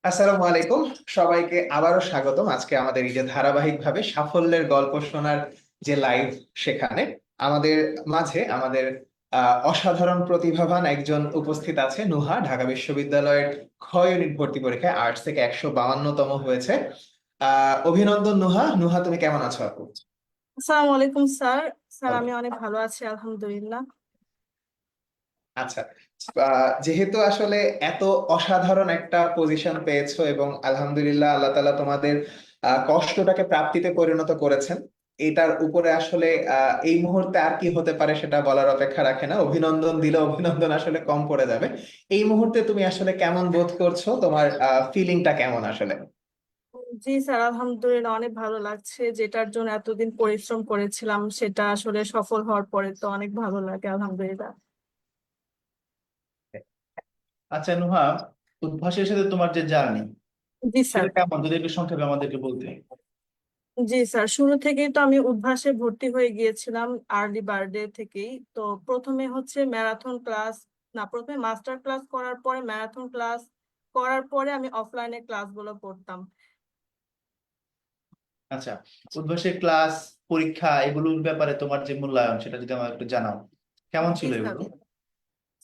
আসসালামু আলাইকুম। সবাইকে আবারও স্বাগতম আজকে আমাদের এই যে ধারাবাহিকভাবে সাফল্যের গল্প শোনার যে লাইভ, সেখানে আমাদের মাঝে আমাদের অসাধারণ প্রতিভাবান একজন উপস্থিত আছে। নুহা ঢাকা বিশ্ববিদ্যালয়ের খ ইউনিট ভর্তি পরীক্ষায় আর্টস থেকে 152তম হয়েছে। অভিনন্দন নুহা। নুহা, তুমি কেমন আছো আপু? আসসালামু আলাইকুম স্যার। Sir okay. আমি অনেক ভালো আছি আলহামদুলিল্লাহ। আচ্ছা। যেহেতু আসলে এত অসাধারণ একটা পজিশন পেয়েছো এবং আলহামদুলিল্লাহ আল্লাহ তাআলা তোমাদের কষ্টটাকে প্রাপ্তিতে পরিণত করেছেন, এটার উপরে আসলে এই মুহূর্তে আর কি হতে পারে সেটা বলার অপেক্ষা রাখে না। অভিনন্দন দিলে অভিনন্দন আসলে কম পড়ে যাবে। এই মুহূর্তে তুমি আসলে কেমন বোধ করছো? তোমার ফিলিংটা কেমন আসলে? জি স্যার, আলহামদুলিল্লাহ অনেক ভালো লাগছে। যেটার জন্য এতদিন পরিশ্রম করেছিলাম সেটা আসলে সফল হওয়ার পরে তো অনেক ভালো লাগে আলহামদুলিল্লাহ। আচ্ছা নুহা, উদ্ভাসের সাথে তোমার যে জার্নি জি স্যার। সেটা কেমন, যদি একটু সংক্ষেপে আমাদেরকে বলতে। জি স্যার, শুরু থেকেই তো আমি উদ্ভাসে ভর্তি হয়ে গিয়েছিলাম আর্লি বার্থডে থেকেই। তো প্রথমে হচ্ছে ম্যারাথন ক্লাস, না প্রথমে মাস্টার ক্লাস করার পরে ম্যারাথন ক্লাস করার পরে আমি অফলাইনে ক্লাসগুলো করতাম। আচ্ছা, উদ্ভাসের ক্লাস, পরীক্ষা এগুলোর ব্যাপারে তোমার যে মূল্যায়ন সেটা যদি আমার একটু জানাও, কেমন জি ছিল স্যার। এগুলো?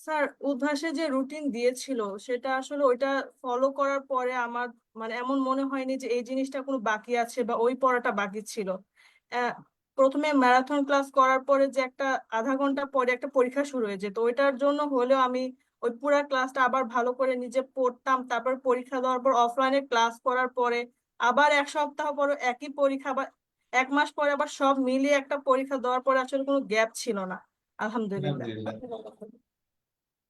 স্যার উদ্ভাসে যে রুটিন দিয়েছিল সেটা আসলে ওইটা ফলো করার পরে আমার মানে এমন মনে হয়নি যে এই জিনিসটা কোনো বাকি আছে বা ওই পড়াটা বাকি ছিল। আহ, প্রথমে ম্যারাথন ক্লাস করার পরে যে একটা আধা ঘন্টা পরে একটা পরীক্ষা শুরু হয়ে যেত, ওইটার জন্য হলেও আমি ওই পুরা ক্লাসটা আবার ভালো করে নিজে পড়তাম। তারপর পরীক্ষা দেওয়ার পর অফলাইনে ক্লাস করার পরে আবার এক সপ্তাহ পরে একই পরীক্ষা, আবার এক মাস পরে আবার সব মিলিয়ে একটা পরীক্ষা দেওয়ার পরে আসলে কোনো গ্যাপ ছিল না আলহামদুলিল্লাহ। আলহামদুলিল্লাহ।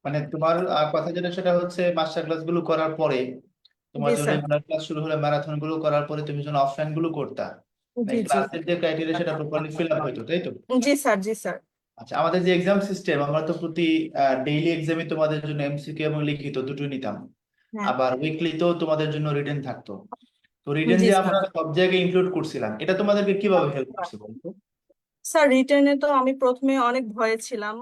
মানে তোমার কথা যেটা সেটা হচ্ছে মাস্টার ক্লাস গুলো করার পরে তোমার জি জন্য স্যার। রেগুলার ক্লাস শুরু হলে ম্যারাথন গুলো করার পরে তুমি যখন অফলাইন গুলো করতা, জি জি। ক্লাসের যে ক্রাইটেরিয়া সেটা প্রপারলি ফিল আপ হইতো, তাই তো? জি স্যার। জি স্যার। আচ্ছা, আমাদের যে এক্সাম সিস্টেম, আমরা তো প্রতি ডেইলি এক্সামে তোমাদের জন্য এমসিকিউ এবং লিখিত দুটো নিতাম, হ্যাঁ। আবার উইকলি তো তোমাদের জন্য রিটেন থাকতো। তো রিটেন জি যে স্যার। আমরা সব জায়গায় ইনক্লুড করছিলাম, এটা তোমাদেরকে কিভাবে হেল্প করছে বলতো? স্যার রিটার্নে তো আমি প্রথমে অনেক ভয়ে ছিলাম।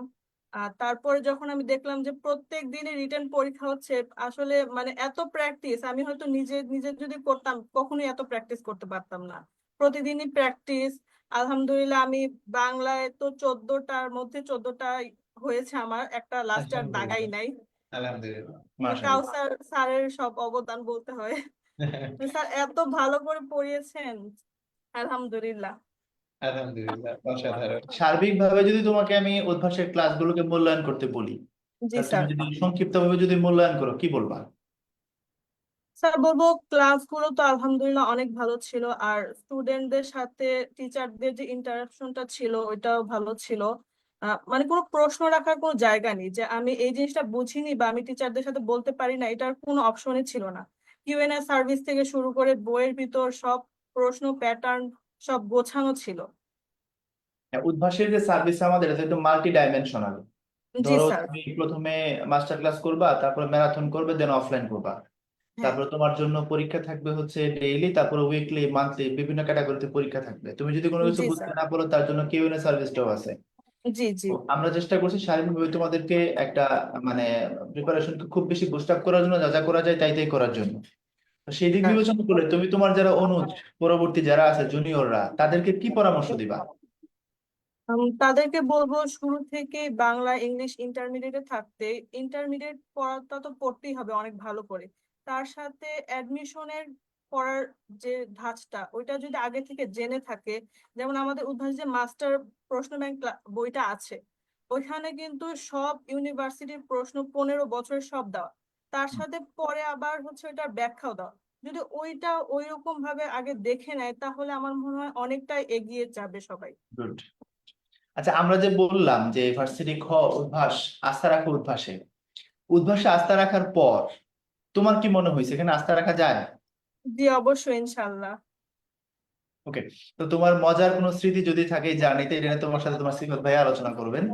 তারপরে যখন আমি দেখলাম যে প্রত্যেক দিনই রিটার্ন পরীক্ষা হচ্ছে, আসলে মানে এত প্র্যাকটিস আমি হয়তো নিজে নিজে যদি করতাম কখনোই এত প্র্যাকটিস করতে পারতাম না। প্রতিদিনই প্র্যাকটিস। আলহামদুলিল্লাহ আমি বাংলায় তো 14টার মধ্যে 14টা হয়েছে, আমার একটা লাস্টের দাগাই আলহামদুলিল্লাহ। নাই। আলহামদুলিল্লাহ। মাশাআল্লাহ। কাউসার স্যারের সব অবদান বলতে হয়। স্যার এত ভালো করে পড়িয়েছেন আলহামদুলিল্লাহ। আলহামদুলিল্লাহ, অসাধারণ। সার্বিকভাবে যদি তোমাকে আমি উদ্ভাসের ক্লাসগুলোকে মূল্যায়ন করতে বলি, জি তাহলে তুমি স্যার। যদি সংক্ষিপ্তভাবে যদি মূল্যায়ন করো, কি বলবা? স্যার বলবো ক্লাসগুলো তো আলহামদুলিল্লাহ অনেক ভালো ছিল, আর স্টুডেন্টদের সাথে টিচারদের যে ইন্টারাকশনটা ছিল ওইটাও ভালো ছিল। মানে কোনো প্রশ্ন রাখার কোনো জায়গা নেই যে আমি এই জিনিসটা বুঝিনি বা আমি টিচারদের সাথে বলতে পারি না, এটার কোনো অপশনই ছিল না। কিউএনএ সার্ভিস থেকে শুরু করে বইয়ের ভিতর সব প্রশ্ন প্যাটার্ন সব গোছানো ছিল। হ্যাঁ, উদ্ভাসের যে সার্ভিস আমাদের, এটা একটু মাল্টি ডাইমেনশনাল। জি ধরো স্যার। তুমি প্রথমে মাস্টার ক্লাস করবা, তারপরে ম্যারাথন করবে, দেন অফলাইন করবা। হ্যাঁ। তারপরে তোমার জন্য পরীক্ষা থাকবে হচ্ছে ডেইলি, তারপরে উইকলি, মান্থলি, বিভিন্ন ক্যাটাগরিতে পরীক্ষা থাকবে। তুমি যদি কোনো কিছু জি বুঝতে স্যার। না পারো, তার জন্য কিউএনএ সার্ভিসটাও আছে। জি জি। তো আমরা চেষ্টা করছি শারীরিকভাবে তোমাদেরকে একটা মানে প্রিপারেশনকে খুব বেশি বুস্ট আপ করার জন্য, যা যা করা যায় তাই তাই করার জন্য। তো সেই দিক হ্যাঁ। বিবেচনা করলে তুমি তোমার যারা অনুজ, পরবর্তী যারা আছে জুনিয়ররা, তাদেরকে কি পরামর্শ দিবা? তাদেরকে বলবো শুরু থেকে বাংলা ইংলিশ ইন্টারমিডিয়েটে থাকতে। ইন্টারমিডিয়েট পড়াটা তো পড়তেই হবে অনেক ভালো করে। তার সাথে অ্যাডমিশনের পড়ার যে ধাঁচটা ওইটা যদি আগে থেকে জেনে থাকে, যেমন আমাদের উদ্ভাস যে মাস্টার প্রশ্ন ব্যাংক বইটা আছে, ওইখানে কিন্তু সব ইউনিভার্সিটির প্রশ্ন 15 বছরের সব দেওয়া। তার সাথে পরে আবার হচ্ছে ওইটার ব্যাখ্যাও দেওয়া। যদি ওইটা ওইরকম ভাবে আগে দেখে নেয় তাহলে আমার মনে হয় অনেকটাই এগিয়ে যাবে সবাই। গুড। আচ্ছা, আমরা যে বললাম যে ভার্সিটি খ, উদ্ভাস, আস্থা রাখো উদ্ভাসে, উদ্ভাসে আস্থা রাখার পর তোমার কি মনে হয়েছে এখানে আস্থা রাখা যায়? জি অবশ্যই ইনশাল্লাহ। ওকে। তো তোমার মজার কোনো স্মৃতি যদি থাকে জার্নিতে, এটা নিয়ে তোমার সাথে তোমার সিফাত ভাই আলোচনা করবেন।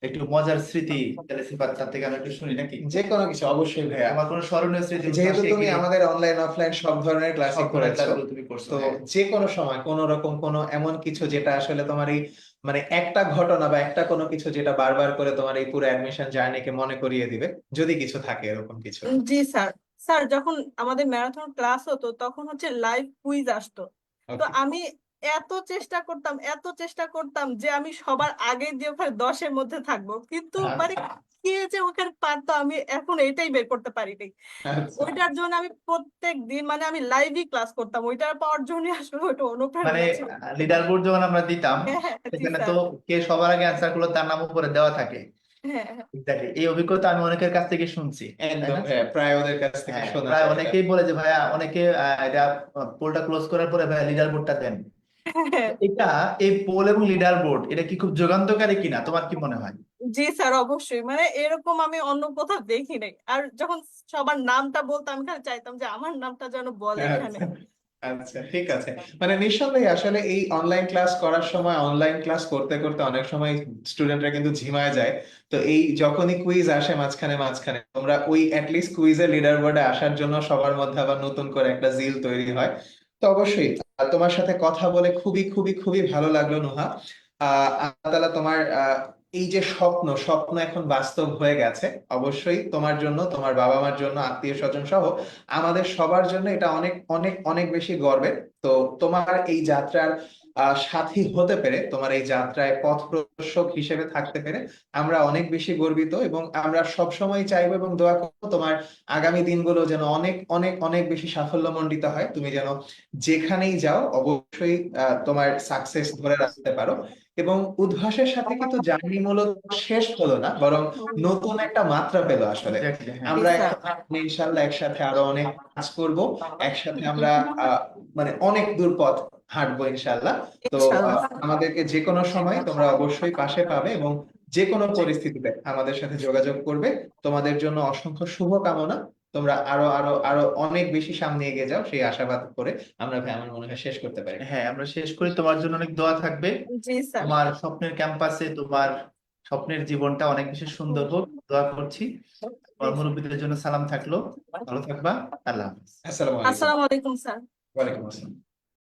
একটু মজার স্মৃতি তাহলে সিফাত তার থেকে আমি একটু শুনি নাকি? যে কোনো কিছু অবশ্যই ভাইয়া। তোমার কোনো স্মরণীয় স্মৃতি যেহেতু উদ্ভাসে তুমি গিয়ে, আমাদের অনলাইন অফলাইন সব ধরনের ক্লাসই সব ধরনের করেছো, ক্লাসগুলো তুমি করছো, তো হ্যাঁ। যে কোনো সময় কোনো রকম কোনো এমন কিছু যেটা আসলে তোমার এই মানে একটা ঘটনা বা একটা কোনো কিছু যেটা বারবার করে তোমার এই পুরো অ্যাডমিশন জার্নিকে মনে করিয়ে দিবে, যদি কিছু থাকে এরকম কিছু। জি স্যার। স্যার যখন আমাদের ম্যারাথন ক্লাস হতো তখন হচ্ছে লাইভ কুইজ আসতো। তো ওকে আমি এত চেষ্টা করতাম যে আমি সবার আগে দিয়ে ওখানে 10-এর মধ্যে থাকবো, কিন্তু মানে কে যে ওখানে পারতো আমি এখন এটাই বের করতে পারিনি। আচ্ছা ওইটার জন্য আমি প্রত্যেক দিন মানে আমি লাইভই ক্লাস করতাম, ওইটার পাওয়ার জন্য আসলে ওইটা মানে অনুপ্রেরণা ছিল। লিডার বোর্ড যখন আমরা দিতাম হ্যাঁ হ্যাঁ জি সেখানে তো স্যার। কে সবার আগে অ্যান্সার করলো তার নাম উপরে দেওয়া থাকে। হ্যাঁ হ্যাঁ এক্স্যাক্টলি, এই অভিজ্ঞতা আমি অনেকের কাছ থেকে শুনছি, তাই একদম না? হ্যাঁ, প্রায় ওদের কাছ থেকে হ্যাঁ, শোনা প্রায় যায় এটা। অনেকেই বলে যে ভাইয়া, অনেকে এটা পোলটা ক্লোজ করার পরে ভাইয়া লিডার বোর্ডটা দেন। হ্যাঁ। এটা, এই পোল এবং লিডার বোর্ড এটা কি খুব যুগান্তকারী কিনা, তোমার কি মনে হয়? জি স্যার অবশ্যই, মানে এরকম আমি অন্য কোথাও দেখি নাই। আর যখন সবার নামটা বলতাম আমি খালি চাইতাম যে আমার নামটা যেন বলে এখানে। আচ্ছা আচ্ছা, ঠিক আছে। মানে নিঃসন্দেহে আসলে এই অনলাইন ক্লাস করার সময়, অনলাইন ক্লাস করতে করতে অনেক সময় স্টুডেন্টরা কিন্তু ঝিমায় যায়। তো এই যখনই কুইজ আসে মাঝখানে মাঝখানে, তোমরা ওই অ্যাটলিস্ট কুইজের লিডার বোর্ডে আসার জন্য সবার মধ্যে আবার নতুন করে একটা জিল তৈরি হয়। তো অবশ্যই তোমার সাথে কথা বলে খুবই খুবই খুবই ভালো লাগলো নুহা। আল্লাহ তাআলা তোমার এই যে স্বপ্ন, স্বপ্ন এখন বাস্তব হয়ে গেছে। অবশ্যই তোমার জন্য, তোমার বাবা মার জন্য, আত্মীয় স্বজন সহ আমাদের সবার জন্য এটা অনেক অনেক অনেক বেশি গর্বের। তো তোমার এই যাত্রার সাথী হতে পেরে, তোমার এই যাত্রায় পথপ্রদর্শক হিসেবে থাকতে পেরে আমরা অনেক বেশি গর্বিত, এবং আমরা সব সময় চাইবো এবং দোয়া করবো তোমার আগামী দিনগুলো যেন অনেক অনেক অনেক বেশি সাফল্যমণ্ডিত হয়। তুমি যেন যেখানেই যাও অবশ্যই তোমার সাকসেস ধরে রাখতে পারো। এবং উদ্ভাসের সাথে কিন্তু জার্নি মূলত শেষ হলো না, বরং নতুন একটা মাত্রা পেলো আসলে। এক্স্যাক্টলি, হ্যাঁ। জি আমরা স্যার। ইনশাল্লাহ একসাথে আরো অনেক কাজ করব, একসাথে আমরা মানে অনেক দূর পথ হাঁটবো ইনশাল্লাহ। তো ইনশাআল্লাহ। আমাদেরকে যে কোনো সময় তোমরা অবশ্যই পাশে পাবে, এবং যে কোনো পরিস্থিতিতে আমাদের সাথে যোগাযোগ করবে। তোমাদের জন্য অসংখ্য শুভকামনা। তোমরা আরো আরো আরো অনেক বেশি সামনে এগিয়ে যাও, সেই আশাবাদ করে আমরা, ভাই, আমার মনে হয় শেষ করতে পারি। হ্যাঁ, আমরা শেষ করি। তোমার জন্য অনেক দোয়া থাকবে। জি স্যার। তোমার স্বপ্নের ক্যাম্পাসে তোমার স্বপ্নের জীবনটা অনেক বেশি সুন্দর হোক, দোয়া করছি। তোমার মুরব্বীদের জন্য সালাম থাকলো। ভালো থাকবা। আল্লাহ হাফেজ। আসসালামু আলাইকুম। আসসালামু আলাইকুম স্যার। ওয়ালাইকুম আসসালাম।